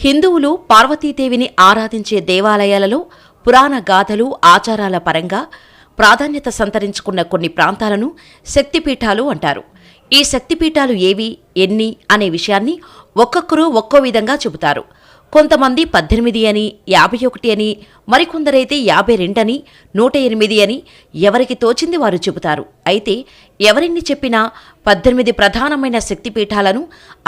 హిందువులు పార్వతీదేవిని ఆరాధించే దేవాలయాలలో పురాణ గాథలు, ఆచారాల పరంగా ప్రాధాన్యత సంతరించుకున్న కొన్ని ప్రాంతాలను శక్తిపీఠాలు అంటారు. ఈ శక్తిపీఠాలు ఏవి, ఎన్ని అనే విషయాన్ని ఒక్కొక్కరు ఒక్కో విధంగా చెబుతారు. కొంతమంది 18 అని, 51 అని, మరికొందరైతే 52 అని, 108 అని ఎవరికి తోచింది వారు చెబుతారు. అయితే ఎవరిన్ని చెప్పినా 18 ప్రధానమైన శక్తిపీఠాలను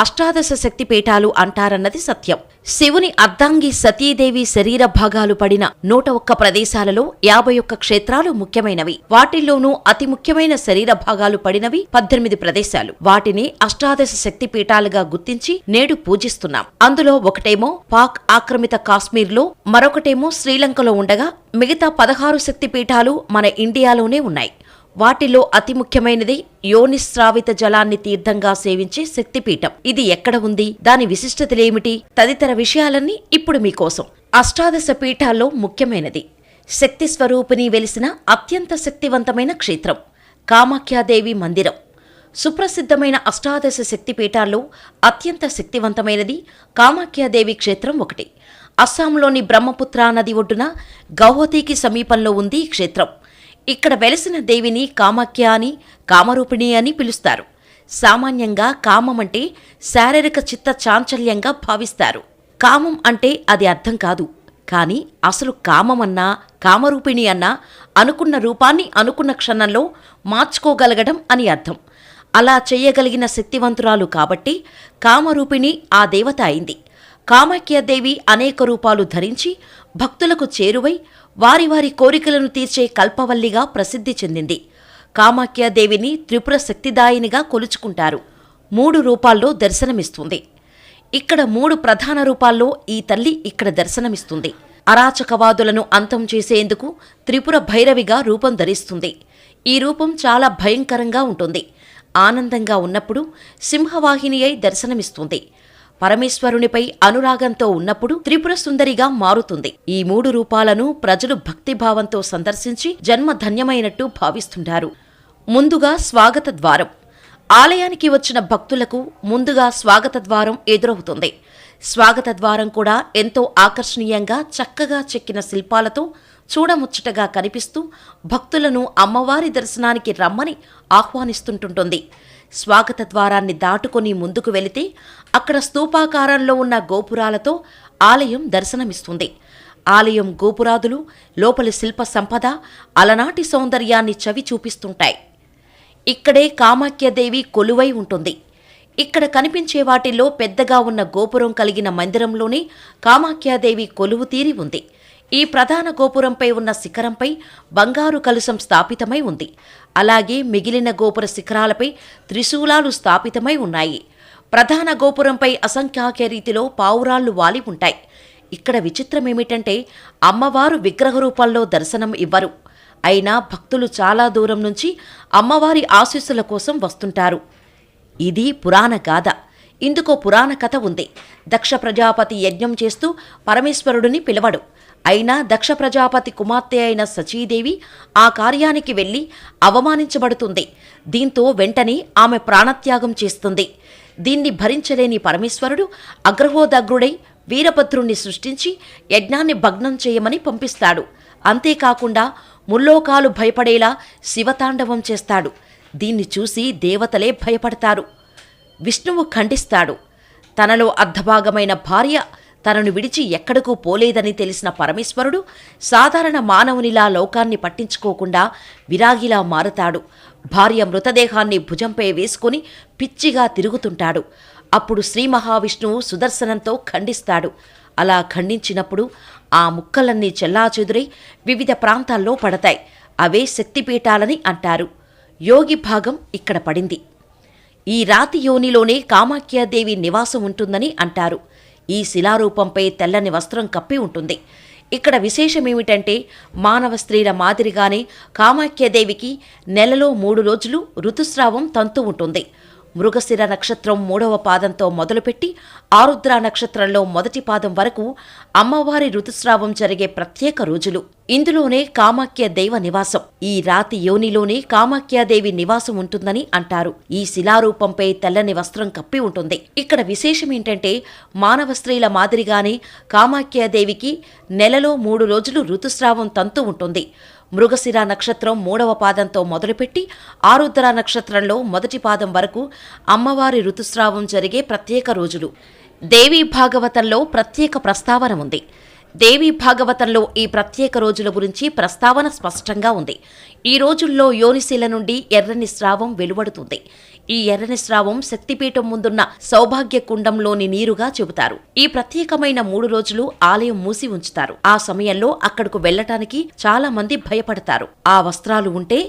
అష్టాదశ శక్తిపీఠాలు అంటారన్నది సత్యం. శివుని అర్ధాంగి సతీదేవి శరీర భాగాలు పడిన 101 ప్రదేశాలలో 51 క్షేత్రాలు ముఖ్యమైనవి. వాటిల్లోనూ అతి ముఖ్యమైన శరీర భాగాలు పడినవి 18 ప్రదేశాలు. వాటిని అష్టాదశ శక్తిపీఠాలుగా గుర్తించి నేడు పూజిస్తున్నాం. అందులో ఒకటేమో పాక్ ఆక్రమిత కాశ్మీర్లో, మరొకటేమో శ్రీలంకలో ఉండగా మిగతా 16 శక్తిపీఠాలు మన ఇండియాలోనే ఉన్నాయి. వాటిలో అతి ముఖ్యమైనది యోనిస్రావిత జలాన్ని తీర్థంగా సేవించే శక్తిపీఠం. ఇది ఎక్కడ ఉంది, దాని విశిష్టతలేమిటి తదితర విషయాలన్నీ ఇప్పుడు మీకోసం. అష్టాదశ పీఠాల్లో ముఖ్యమైనది శక్తి స్వరూపిణి వెలిసిన అత్యంత శక్తివంతమైన క్షేత్రం కామాఖ్యాదేవి మందిరం. సుప్రసిద్ధమైన అష్టాదశ శక్తిపీఠాల్లో అత్యంత శక్తివంతమైనది కామాఖ్యాదేవి క్షేత్రం ఒకటి. అస్సాంలోని బ్రహ్మపుత్ర నది ఒడ్డున గౌహతికి సమీపంలో ఉంది ఈ క్షేత్రం. ఇక్కడ వెలసిన దేవిని కామాఖ్య అని, కామరూపిణి అని పిలుస్తారు. సామాన్యంగా కామం అంటే శారీరక చిత్త చాంచల్యంగా భావిస్తారు. కామం అంటే అది అర్థం కాదు. కానీ అసలు కామమన్నా, కామరూపిణి అన్నా అనుకున్న రూపాన్ని అనుకున్న క్షణంలో మార్చుకోగలగడం అని అర్థం. అలా చేయగలిగిన శక్తివంతురాలు కాబట్టి కామరూపిణి ఆ దేవత అయింది. కామాఖ్యాదేవి అనేక రూపాలు ధరించి భక్తులకు చేరువై వారి వారి కోరికలను తీర్చే కల్పవల్లిగా ప్రసిద్ధి చెందింది. కామాఖ్యాదేవిని త్రిపుర శక్తిదాయినిగా కొలుచుకుంటారు. 3 రూపాల్లో దర్శనమిస్తుంది. ఇక్కడ 3 ప్రధాన రూపాల్లో ఈ తల్లి ఇక్కడ దర్శనమిస్తుంది. అరాచకవాదులను అంతం చేసేందుకు త్రిపుర భైరవిగా రూపం ధరిస్తుంది. ఈ రూపం చాలా భయంకరంగా ఉంటుంది. ఆనందంగా ఉన్నప్పుడు సింహవాహిని అయి దర్శనమిస్తుంది. పరమేశ్వరునిపై అనురాగంతో ఉన్నప్పుడు త్రిపుర సుందరిగా మారుతుంది. ఈ 3 రూపాలను ప్రజలు భక్తిభావంతో సందర్శించి జన్మ ధన్యమైనట్టు భావిస్తుంటారు. ముందుగా స్వాగత ద్వారం. ఆలయానికి వచ్చిన భక్తులకు ముందుగా స్వాగత ద్వారం ఎదురవుతుంది. స్వాగత ద్వారం కూడా ఎంతో ఆకర్షణీయంగా చక్కగా చెక్కిన శిల్పాలతో చూడముచ్చటగా కనిపిస్తూ భక్తులను అమ్మవారి దర్శనానికి రమ్మని ఆహ్వానిస్తుంటుంది. స్వాగత ద్వారాన్ని దాటుకొని ముందుకు వెళితే అక్కడ స్తూపాకారంలో ఉన్న గోపురాలతో ఆలయం దర్శనమిస్తుంది. ఆలయం గోపురాదులు, లోపలి శిల్ప సంపద అలనాటి సౌందర్యాన్ని చవి చూపిస్తుంటాయి. ఇక్కడే కామాఖ్యాదేవి కొలువై ఉంటుంది. ఇక్కడ కనిపించే వాటిల్లో పెద్దగా ఉన్న గోపురం కలిగిన మందిరంలోనే కామాఖ్యాదేవి కొలువు తీరి ఉంది. ఈ ప్రధాన గోపురంపై ఉన్న శిఖరంపై బంగారు కలశం స్థాపితమై ఉంది. అలాగే మిగిలిన గోపుర శిఖరాలపై త్రిశూలాలు స్థాపితమై ఉన్నాయి. ప్రధాన గోపురంపై అసంఖ్యాక రీతిలో పావురాళ్లు వాలి ఉంటాయి. ఇక్కడ విచిత్రమేమిటంటే అమ్మవారు విగ్రహ రూపంలో దర్శనం ఇవ్వరు. అయినా భక్తులు చాలా దూరం నుంచి అమ్మవారి ఆశీస్సుల కోసం వస్తుంటారు. ఇది పురాణ గాథ. ఇందుకో పురాణ కథ ఉంది. దక్ష ప్రజాపతి యజ్ఞం చేస్తూ పరమేశ్వరుడిని పిలవడు. అయినా దక్ష ప్రజాపతి కుమార్తె అయిన సచీదేవి ఆ కార్యానికి వెళ్లి అవమానించబడుతుంది. దీంతో వెంటనే ఆమె ప్రాణత్యాగం చేస్తుంది. దీన్ని భరించలేని పరమేశ్వరుడు అగ్రహోదగ్రుడై వీరభద్రుణ్ణి సృష్టించి యజ్ఞాన్ని భగ్నం చేయమని పంపిస్తాడు. అంతేకాకుండా ముల్లోకాలు భయపడేలా శివతాండవం చేస్తాడు. దీన్ని చూసి దేవతలే భయపడతారు. విష్ణువు ఖండిస్తాడు. తనలో అర్ధభాగమైన భార్య తనను విడిచి ఎక్కడకు పోలేదని తెలిసిన పరమేశ్వరుడు సాధారణ మానవునిలా లోకాన్ని పట్టించుకోకుండా విరాగిలా మారతాడు. భార్య మృతదేహాన్ని భుజంపై వేసుకుని పిచ్చిగా తిరుగుతుంటాడు. అప్పుడు శ్రీ మహావిష్ణువు సుదర్శనంతో ఖండిస్తాడు. అలా ఖండించినప్పుడు ఆ ముక్కలన్నీ చెల్లాచెదురై వివిధ ప్రాంతాల్లో పడతాయి. అవే శక్తిపీఠాలని అంటారు. యోగి భాగం ఇక్కడ పడింది. ఈ రాతి యోనిలోనే కామాఖ్యాదేవి నివాసం ఉంటుందని అంటారు. ఈ శిలారూపంపై తెల్లని వస్త్రం కప్పి ఉంటుంది. ఇక్కడ విశేషమేమిటంటే మానవ స్త్రీల మాదిరిగానే కామాఖ్యాదేవికి నెలలో 3 రోజులు ఋతుస్రావం తంతు ఉంటుంది. మృగశిర నక్షత్రం 3వ పాదంతో మొదలుపెట్టి ఆరుద్ర నక్షత్రంలో మొదటి పాదం వరకు అమ్మవారి ఋతుస్రావం జరిగే ప్రత్యేక రోజులు. ఇందులోనే కామాఖ్య దైవ నివాసం. ఈ రాతి యోనిలోనే కామాఖ్యాదేవి నివాసం ఉంటుందని అంటారు. ఈ శిలారూపంపై తెల్లని వస్త్రం కప్పి ఉంటుంది. ఇక్కడ విశేషమేంటంటే మానవ స్త్రీల మాదిరిగానే కామాఖ్యాదేవికి నెలలో 3 రోజులు ఋతుస్రావం తంతు ఉంటుంది. మృగశిర నక్షత్రం 3వ పాదంతో మొదలుపెట్టి ఆరుద్ర నక్షత్రంలో మొదటి పాదం వరకు అమ్మవారి ఋతుస్రావం జరిగే ప్రత్యేక రోజులు. దేవీ భాగవతంలో ప్రత్యేక ప్రస్తావన ఉంది. దేవీ భాగవతంలో ఈ ప్రత్యేక రోజుల గురించి ప్రస్తావన స్పష్టంగా ఉంది. ఈ రోజుల్లో యోనిశిల నుండి ఎర్రని స్రావం వెలువడుతుంది. ఈ ఎర్రని స్రావం శక్తిపీఠం ముందున్న సౌభాగ్య కుండంలోని నీరుగా చెబుతారు. ఈ ప్రత్యేకమైన 3 రోజులు ఆలయం మూసి ఉంచుతారు. ఆ సమయంలో అక్కడకు వెళ్లటానికి చాలా మంది భయపడతారు. ఆ వస్త్రాలు ఉంటే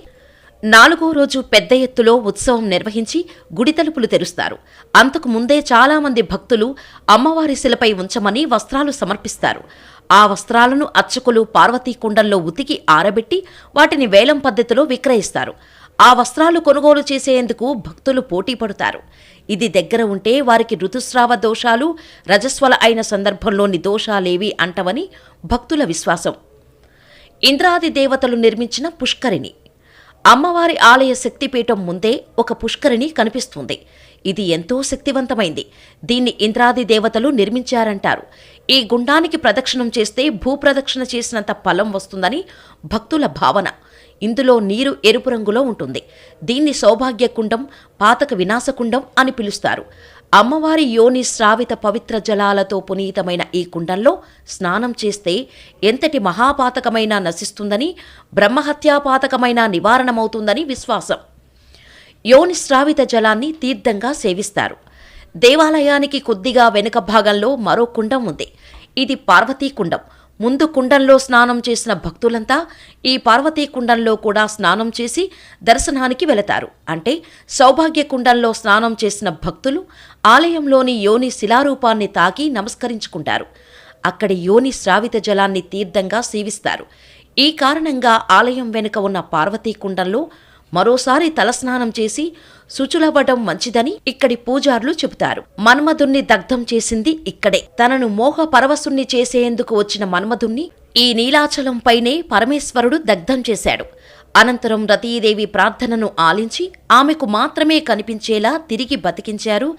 4వ రోజు పెద్ద ఎత్తులో ఉత్సవం నిర్వహించి గుడి తలుపులు తెరుస్తారు. అంతకు ముందే చాలామంది భక్తులు అమ్మవారి శిలపై ఉంచమని వస్త్రాలు సమర్పిస్తారు. ఆ వస్త్రాలను అర్చకులు పార్వతీ కుండంలో ఉతికి ఆరబెట్టి వాటిని వేలం పద్ధతిలో విక్రయిస్తారు. ఆ వస్త్రాలు కొనుగోలు చేసేందుకు భక్తులు పోటీ పడతారు. ఇది దగ్గర ఉంటే వారికి ఋతుస్రావ దోషాలు, రజస్వల అయిన సందర్భంలోని దోషాలేవి అంటవని భక్తుల విశ్వాసం. ఇంద్రాది దేవతలు నిర్మించిన పుష్కరిణి. అమ్మవారి ఆలయ శక్తిపీఠం ముందే ఒక పుష్కరిణి కనిపిస్తుంది. ఇది ఎంతో శక్తివంతమైంది. దీన్ని ఇంద్రాది దేవతలు నిర్మించారంటారు. ఈ గుండానికి ప్రదక్షిణం చేస్తే భూప్రదక్షిణ చేసినంత ఫలం వస్తుందని భక్తుల భావన. ఇందులో నీరు ఎరుపు రంగులో ఉంటుంది. దీన్ని సౌభాగ్యకుండం, పాతక వినాశకుండం అని పిలుస్తారు. అమ్మవారి యోని శ్రావిత పవిత్ర జలాలతో పునీతమైన ఈ కుండంలో స్నానం చేస్తే ఎంతటి మహాపాతకమైనా నశిస్తుందని, బ్రహ్మహత్యాపాతకమైన నివారణమవుతుందని విశ్వాసం. యోని శ్రావిత జలాన్ని తీర్థంగా సేవిస్తారు. దేవాలయానికి కొద్దిగా వెనుక భాగంలో మరో కుండం ఉంది. ఇది పార్వతీ కుండం. ముందు కుండంలో స్నానం చేసిన భక్తులంతా ఈ పార్వతీ కుండంలో కూడా స్నానం చేసి దర్శనానికి వెళతారు. అంటే సౌభాగ్య కుండంలో స్నానం చేసిన భక్తులు ఆలయంలోని యోని శిలారూపాన్ని తాకి నమస్కరించుకుంటారు. అక్కడి యోని శ్రావిత జలాన్ని తీర్థంగా సేవిస్తారు. ఈ కారణంగా ఆలయం వెనుక ఉన్న పార్వతీ కుండంలో మరోసారి తలస్నానం చేసి శుచులవ్వడం మంచిదని ఇక్కడి పూజారులు చెబుతారు. మన్మధుణ్ణి దగ్ధం చేసింది ఇక్కడే. తనను మోహ పరవశుణ్ణి చేసేందుకు వచ్చిన మన్మధుణ్ణి ఈ నీలాచలంపైనే పరమేశ్వరుడు దగ్ధం చేశాడు. అనంతరం రతీదేవి ప్రార్థనను ఆలించి ఆమెకు మాత్రమే కనిపించేలా తిరిగి బతికించారు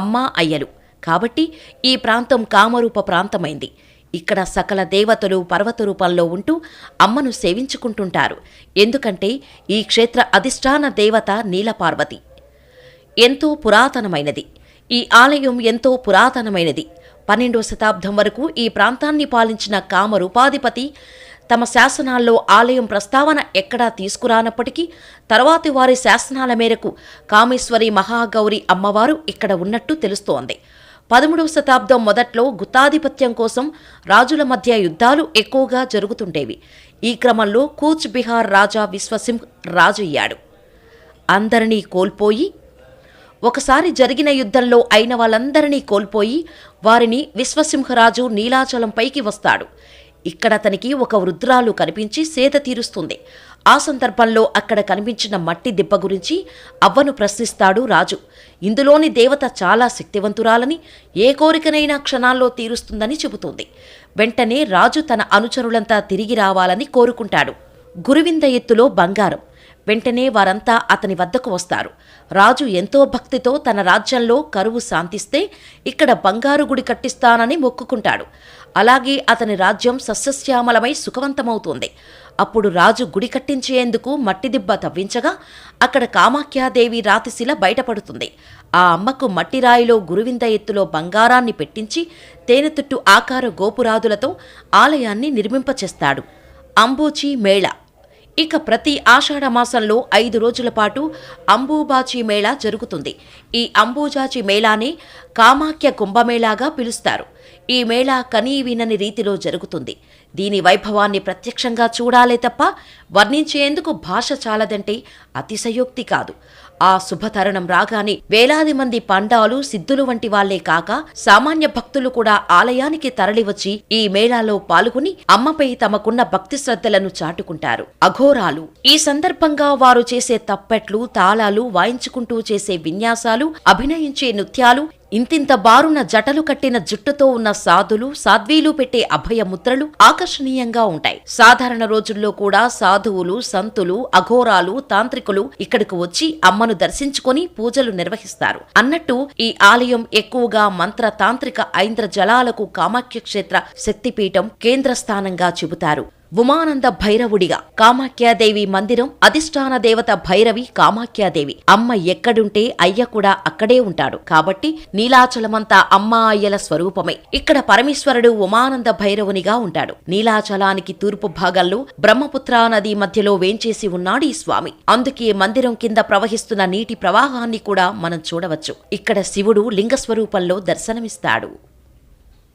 అమ్మ అయ్యలు. కాబట్టి ఈ ప్రాంతం కామరూప ప్రాంతమైంది. ఇక్కడ సకల దేవతలు పర్వత రూపంలో ఉంటూ అమ్మను సేవించుకుంటుంటారు. ఎందుకంటే ఈ క్షేత్ర అధిష్టాన దేవత నీలపార్వతి. ఎంతో పురాతనమైనది. ఈ ఆలయం ఎంతో పురాతనమైనది. 12వ శతాబ్దం వరకు ఈ ప్రాంతాన్ని పాలించిన కామరూపాధిపతి తమ శాసనాల్లో ఆలయం ప్రస్తావన ఎక్కడా తీసుకురానప్పటికీ తర్వాతి వారి శాసనాల మేరకు కామేశ్వరి మహాగౌరి అమ్మవారు ఇక్కడ ఉన్నట్టు తెలుస్తోంది. 13వ శతాబ్దం మొదట్లో గుత్తాధిపత్యం కోసం రాజుల మధ్య యుద్ధాలు ఎక్కువగా జరుగుతుండేవి. ఈ క్రమంలో కూచ్ బిహార్ రాజా విశ్వసింహ్ రాజయ్యాడు. అందరినీ కోల్పోయి ఒకసారి జరిగిన యుద్ధంలో అయిన వాళ్ళందరినీ కోల్పోయి వారిని విశ్వసింహరాజు నీలాచలంపైకి వస్తాడు. ఇక్కడ అతనికి ఒక వృద్ధురాలు కనిపించి సేద తీరుస్తుంది. ఆ సందర్భంలో అక్కడ కనిపించిన మట్టి దిబ్బ గురించి అవ్వను ప్రశ్నిస్తాడు రాజు. ఇందులోని దేవత చాలా శక్తివంతురాలని, ఏ కోరికనైనా క్షణాల్లో తీరుస్తుందని చెబుతుంది. వెంటనే రాజు తన అనుచరులంతా తిరిగి రావాలని కోరుకుంటాడు. గురువింద ఎత్తులో బంగారం. వెంటనే వారంతా అతని వద్దకు వస్తారు. రాజు ఎంతో భక్తితో తన రాజ్యంలో కరువు శాంతిస్తే ఇక్కడ బంగారు గుడి కట్టిస్తానని మొక్కుకుంటాడు. అలాగే అతని రాజ్యం సస్యశ్యామలమై సుఖవంతమవుతుంది. అప్పుడు రాజు గుడి కట్టించేందుకు మట్టి దిబ్బ తవ్వించగా అక్కడ కామాఖ్యాదేవి రాతిశిల బయటపడుతుంది. ఆ అమ్మకు మట్టిరాయిలో గురువింద ఎత్తులో బంగారాన్ని పెట్టించి తేనెతుట్టు ఆకార గోపురాదులతో ఆలయాన్ని నిర్మింపచేస్తాడు. అంబూచి మేళ. ఇక ప్రతి ఆషాఢమాసంలో 5 రోజుల పాటు అంబూబాచి మేళా జరుగుతుంది. ఈ అంబూజాచి మేళానే కామాఖ్య కుంభమేళాగా పిలుస్తారు. ఈ మేళా కనీ వినని రీతిలో జరుగుతుంది. దీని వైభవాన్ని ప్రత్యక్షంగా చూడాలే తప్ప వర్ణించేందుకు భాష చాలదంటే అతిశయోక్తి కాదు. ఆ శుభతరుణం రాగానే వేలాది మంది పండాలు సిద్ధులు వంటి వాళ్లే కాక సామాన్య భక్తులు కూడా ఆలయానికి తరలివచ్చి ఈ మేళాలో పాల్గొని అమ్మపై తమకున్న భక్తి శ్రద్ధలను చాటుకుంటారు. అఘోరాలు ఈ సందర్భంగా వారు చేసే తప్పెట్లు, తాళాలు వాయించుకుంటూ చేసే విన్యాసాలు, అభినయించే నృత్యాలు, ఇంతింత బారున జటలు కట్టిన జుట్టుతో ఉన్న సాధులు, సాధ్వీలు పెట్టే అభయముద్రలు ఆకర్షణీయంగా ఉంటాయి. సాధారణ రోజుల్లో కూడా సాధువులు, సంతులు, అఘోరాలు, తాంత్రికులు ఇక్కడకు వచ్చి అమ్మను దర్శించుకొని పూజలు నిర్వహిస్తారు. అన్నట్టు ఈ ఆలయం ఎక్కువగా మంత్ర, తాంత్రిక, ఐంద్ర జలాలకు కామాఖ్య క్షేత్ర శక్తిపీఠం కేంద్రస్థానంగా చెబుతారు. ఉమానంద భైరవుడిగా కామాఖ్యాదేవి మందిరం అధిష్టాన దేవత భైరవి కామాఖ్యాదేవి. అమ్మ ఎక్కడుంటే అయ్య కూడా అక్కడే ఉంటాడు. కాబట్టి నీలాచలమంతా అమ్మ అయ్యల స్వరూపమే. ఇక్కడ పరమేశ్వరుడు ఉమానంద భైరవునిగా ఉంటాడు. నీలాచలానికి తూర్పు భాగంలో బ్రహ్మపుత్రా నది మధ్యలో వేంచేసి ఉన్నాడు ఈ స్వామి. అందుకే మందిరం కింద ప్రవహిస్తున్న నీటి ప్రవాహాన్ని కూడా మనం చూడవచ్చు. ఇక్కడ శివుడు లింగ స్వరూపంలో దర్శనమిస్తాడు.